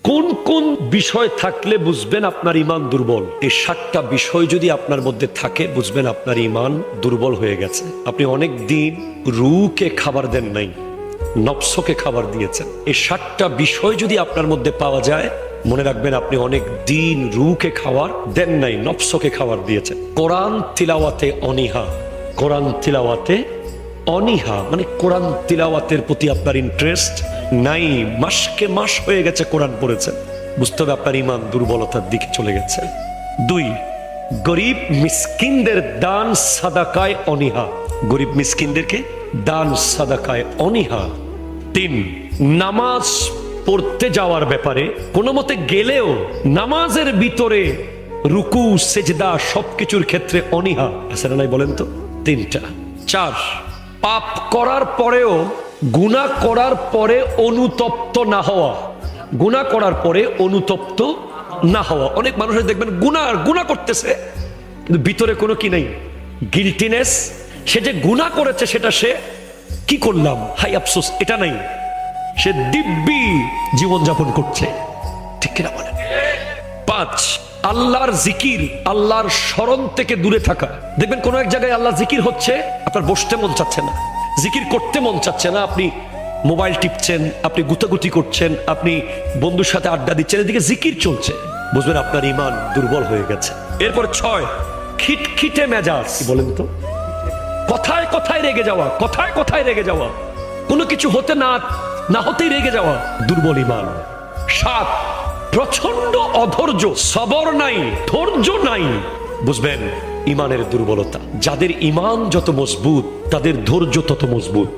কোন কোন বিষয় থাকলে বুঝবেন আপনার ঈমান দুর্বল? এই 7টা বিষয় যদি আপনার মধ্যে থাকে বুঝবেন আপনার ঈমান দুর্বল হয়ে গেছে। আপনি অনেক দিন রূহকে খাবার দেন নাই, নফসকে খাবার দিয়েছেন। এই 7টা বিষয় যদি আপনার মধ্যে পাওয়া যায় মনে রাখবেন আপনি অনেক দিন রূহকে খাবার দেন নাই, নফসকে খাবার দিয়েছেন। কোরআন তিলাওয়াতে অনীহা, কোরআন তিলাওয়াতে অনীহা মানে কোরআন তিলাওয়াতের প্রতি আপনার ইন্টারেস্ট নাই। মাসকে মাস হয়ে গেছে কোরআন পড়েছেন, বুঝতে হবে আপনার ঈমান দুর্বলতার দিকে চলে গেছে। 2, গরিব মিসকিনদের দান সাদাকায় অনীহা, গরিব মিসকিনদেরকে দান সাদাকায় অনীহা। 3, নামাজ পড়তে যাওয়ার ব্যাপারে কোনো মতে গেলেও নামাজের ভিতরে রুকু সেজদা সবকিছুর ক্ষেত্রে অনীহা আছে না নাই বলেন তো? 3টা। 4, পাপ করার পরেও গুনাহ করার পরে অনুতপ্ত না হওয়া, গুনাহ করার পরে অনুতপ্ত না হওয়া। অনেক মানুষের দেখবেন গুনাহ করতেছে কিন্তু ভিতরে কোনো কি নাই, গিল্টিনেস। সে যে গুনাহ করেছে সেটা সে কি করলাম হাই আফসোস এটা নাই, সে দিব্যি জীবনযাপন করছে, ঠিক কিনা বলেন? 5, আল্লাহর জিকির, আল্লাহর স্মরণ থেকে দূরে থাকা। দেখবেন কোন এক জায়গায় আল্লাহ জিকির হচ্ছে, আপনার বসতে মন চাচ্ছে না, জিকির করতে মন চাচ্ছে না, আপনি মোবাইল টিপছেন, আপনি গুতাগুতি করছেন, আপনি বন্ধুর সাথে আড্ডা দিচ্ছেন, এদিকে জিকির চলছে, বুঝবেন আপনার ঈমান দুর্বল হয়ে গেছে। এরপর 6, খিটখিটে মেজাজ। কি বলেন তো? কথায় কথায় রেগে যাওয়া, কথায় কথায় রেগে যাওয়া, কোনো কিছু হতে না হতেই রেগে যাওয়া, দুর্বল ঈমান। 7, প্রচন্ড অধৈর্য, সবর নাই, ধৈর্য নাই, বুঝবেন ঈমানের দুর্বলতা। যাদের ঈমান যত মজবুত তাদের ধৈর্য তত মজবুত।